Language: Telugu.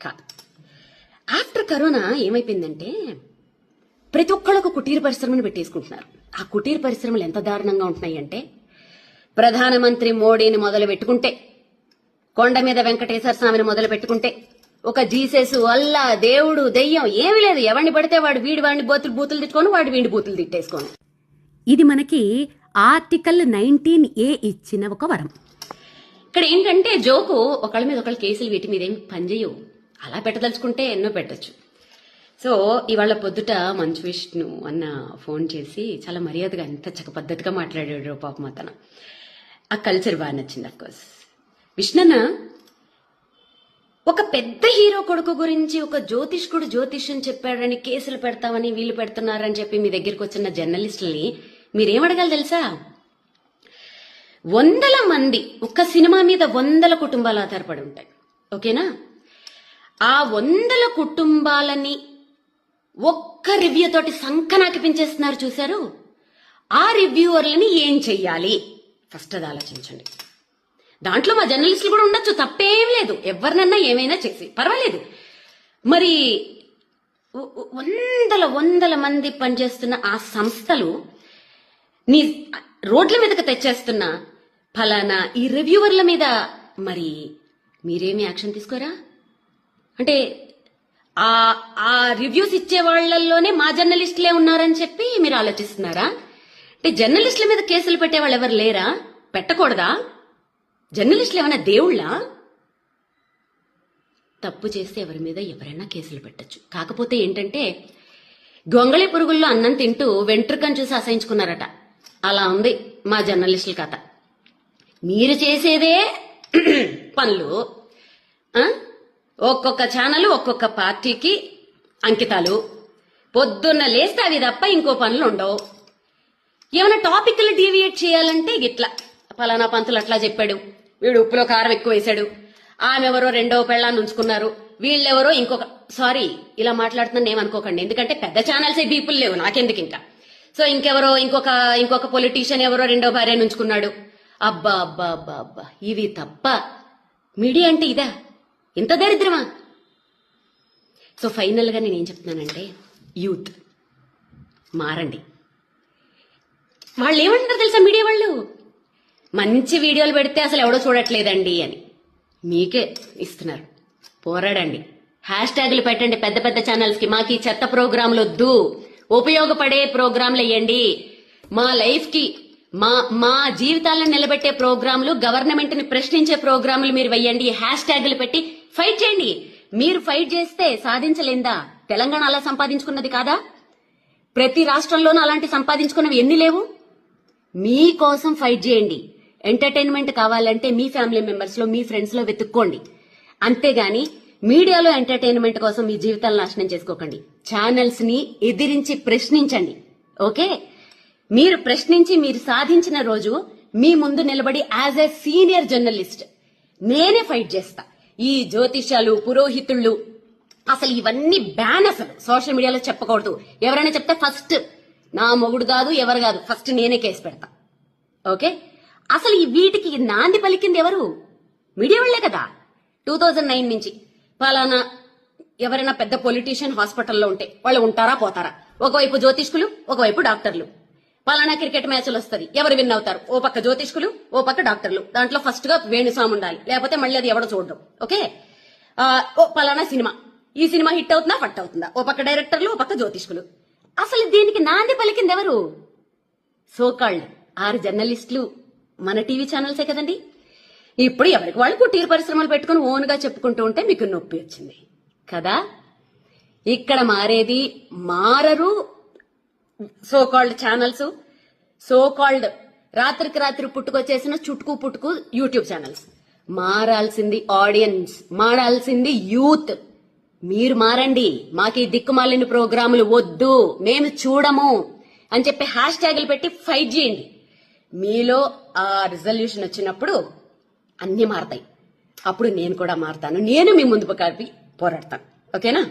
కాదు. ఆఫ్టర్ కరోనా ఏమైపోయిందంటే ప్రతి ఒక్కళ్ళకు కుటీర పరిశ్రమను పెట్టేసుకుంటున్నారు. ఆ కుటీర పరిశ్రమలు ఎంత దారుణంగా ఉంటున్నాయి అంటే, ప్రధానమంత్రి మోడీని మొదలు పెట్టుకుంటే, కొండ మీద వెంకటేశ్వర స్వామిని మొదలు పెట్టుకుంటే, ఒక జీసస్, అల్లా, దేవుడు, దెయ్యం ఏమీ లేదు. ఎవరిని పడితే వాడు వాడిని బూతులు తిట్టుకొని, వాడు వీడి బూతులు తిట్టేసుకోను. ఇది మనకి ఆర్టికల్ 19A ఇచ్చిన ఒక వరం. ఇక్కడ ఏంటంటే జోకు, ఒకళ్ళ మీద ఒకళ్ళ కేసులు వీటి మీద ఏమి పనిచేయవు. అలా పెట్టదలుచుకుంటే ఎన్నో పెట్టచ్చు. సో ఇవాళ పొద్దుట మంచు విష్ణు అన్న ఫోన్ చేసి చాలా మర్యాదగా ఎంత చక్క పద్ధతిగా మాట్లాడాడు పాపం అతను. ఆ కల్చర్ బాగా నచ్చింది. అఫ్కోర్స్ విష్ణన్న ఒక పెద్ద హీరో కొడుకు గురించి ఒక జ్యోతిష్కుడు జ్యోతిష్యం చెప్పాడని కేసులు పెడతామని వీళ్ళు పెడుతున్నారని చెప్పి మీ దగ్గరికి వచ్చిన జర్నలిస్టులని మీరేమడగాలి తెలుసా? 100 మంది, ఒక్క సినిమా మీద 100 కుటుంబాలు ఆధారపడి ఉంటాయి. ఓకేనా? ఆ 100 కుటుంబాలని ఒక్క రివ్యూ తోటి సంకనాకి పెంచేస్తున్నారు చూశారు. ఆ రివ్యూవర్లని ఏం చెయ్యాలి ఫస్ట్ అది ఆలోచించండి. దాంట్లో మా జర్నలిస్టులు కూడా ఉండొచ్చు, తప్పేం లేదు. ఎవరినన్నా ఏమైనా చేసి పర్వాలేదు. మరి 100 మంది పనిచేస్తున్న ఆ సంస్థలు నీ రోడ్ల మీదకి తెచ్చేస్తున్న ఫలానా ఈ రివ్యూవర్ల మీద మరి మీరేమి యాక్షన్ తీసుకోరా? అంటే ఆ రివ్యూస్ ఇచ్చే వాళ్లలోనే మా జర్నలిస్టులే ఉన్నారని చెప్పి మీరు ఆలోచిస్తున్నారా? అంటే జర్నలిస్టుల మీద కేసులు పెట్టే వాళ్ళు ఎవరు లేరా? పెట్టకూడదా? జర్నలిస్టులు ఏమైనా దేవుళ్ళా? తప్పు చేస్తే ఎవరి మీద ఎవరైనా కేసులు పెట్టచ్చు. కాకపోతే ఏంటంటే గొంగళి పురుగుల్లో అన్నం తింటూ వెంట్రుకను చూసి అసహించుకున్నారట. అలా ఉంది మా జర్నలిస్టుల కథ. మీరు చేసేదే పనులు, ఒక్కొక్క ఛానల్ ఒక్కొక్క పార్టీకి అంకితాలు. పొద్దున్న లేస్తే అవి తప్ప ఇంకో పనులు ఉండవు. ఏమైనా టాపిక్లు డీవియేట్ చేయాలంటే గిట్లా ఫలానా పంతులు అట్లా చెప్పాడు, వీడు ఉప్పులో కారం ఎక్కువ వేశాడు, ఆమెవరో 2వ పెళ్ళాన్ని ఉంచుకున్నారు, వీళ్ళెవరో ఇంకొక, సారీ ఇలా మాట్లాడుతున్నాను ఏమనుకోకండి, ఎందుకంటే పెద్ద ఛానల్సే బీపుల్ లేవు నాకెందుకు ఇంకా. సో ఇంకెవరో ఇంకొక పొలిటీషియన్ ఎవరో 2వ భార్యను ఉంచుకున్నాడు. అబ్బా అబ్బా అబ్బా అబ్బా, ఇవి తప్ప మీడియా అంటే ఇదా? ఇంత దరిద్రమా? సో ఫైనల్ గా నేనేం చెప్తున్నానంటే, యూత్ మారండి. వాళ్ళు ఏమంటారు తెలుసా మీడియా వాళ్ళు? మంచి వీడియోలు పెడితే అసలు ఎవడో చూడట్లేదండి అని. మీకే ఇస్తున్నారు, పోరాడండి. హ్యాష్ట్యాగులు పెట్టండి పెద్ద పెద్ద ఛానల్స్ కి. మాకు ఈ చెత్త ప్రోగ్రాంలు వద్దు, ఉపయోగపడే ప్రోగ్రాంలు వేయండి. మా లైఫ్ కి మా జీవితాలను నిలబెట్టే ప్రోగ్రాంలు, గవర్నమెంట్ ని ప్రశ్నించే ప్రోగ్రాంలు మీరు వెయ్యండి. హ్యాష్ట్యాగులు పెట్టి ఫైట్ చేయండి. మీరు ఫైట్ చేస్తే సాధించలేందా? తెలంగాణ అలా సంపాదించుకున్నది కాదా? ప్రతి రాష్ట్రంలోనూ అలాంటి సంపాదించుకున్నవి ఎన్ని లేవు? మీకోసం ఫైట్ చేయండి. ఎంటర్టైన్మెంట్ కావాలంటే మీ ఫ్యామిలీ మెంబర్స్ లో, మీ ఫ్రెండ్స్ లో వెతుక్కోండి. అంతేగాని మీడియాలో ఎంటర్టైన్మెంట్ కోసం మీ జీవితాలను నాశనం చేసుకోకండి. ఛానల్స్ ని ఎదిరించి ప్రశ్నించండి. ఓకే? మీరు ప్రశ్నించి మీరు సాధించిన రోజు మీ ముందు నిలబడి యాజ్ ఎ సీనియర్ జర్నలిస్ట్ నేనే ఫైట్ చేస్తా. ఈ జ్యోతిష్యాలు, పురోహితుళ్ళు, అసలు ఇవన్నీ బ్యాన్. అసలు సోషల్ మీడియాలో చెప్పకూడదు. ఎవరైనా చెప్తే ఫస్ట్ నా మొగుడు కాదు, ఎవరు కాదు, ఫస్ట్ నేనే కేసు పెడతా. ఓకే? అసలు ఈ వీటికి నాంది పలికింది ఎవరు? మీడియా వాళ్లే కదా. 2009 నుంచి ఫలానా ఎవరైనా పెద్ద పొలిటీషియన్ హాస్పిటల్లో ఉంటే వాళ్ళు ఉంటారా పోతారా? ఒకవైపు జ్యోతిష్కులు, ఒకవైపు డాక్టర్లు. పలానా క్రికెట్ మ్యాచ్లు వస్తుంది, ఎవరు విన్ అవుతారు? ఓ పక్క జ్యోతిష్కులు, ఓ పక్క డాక్టర్లు. దాంట్లో ఫస్ట్ గా వేణుస్వామి ఉండాలి, లేకపోతే మళ్ళీ అది ఎవడో చూడడం. ఓకే? ఓ పలానా సినిమా, ఈ సినిమా హిట్ అవుతుందా ఫట్ అవుతుందా? ఓ పక్క డైరెక్టర్లు, ఓ పక్క జ్యోతిష్కులు. అసలు దీనికి నాంది పలికింది ఎవరు? సోకాల్డ్ 6 జర్నలిస్టులు మన టీవీ ఛానల్సే కదండి. ఇప్పుడు ఎవరికి వాళ్ళు కుటీర పరిశ్రమలు పెట్టుకుని ఓన్ గా చెప్పుకుంటూ ఉంటే మీకు నొప్పి వచ్చింది కదా. ఇక్కడ మారరు సోకాల్డ్ ఛానల్స్, సోకాల్డ్ రాత్రికి రాత్రి పుట్టుకొచ్చేసిన చుట్టుకు యూట్యూబ్ ఛానల్స్. మారాల్సింది ఆడియన్స్, మారాల్సింది యూత్. మీరు మారండి. మాకు ఈ దిక్కుమాలిన ప్రోగ్రాములు వద్దు, మేము చూడము అని చెప్పి హ్యాష్ట్యాగులు పెట్టి ఫైట్ చేయండి. మీలో ఆ రిజల్యూషన్ వచ్చినప్పుడు అన్ని మారతాయి. అప్పుడు నేను కూడా మారతాను. నేను మీ ముందు కలిపి పోరాడతాను. ఓకేనా?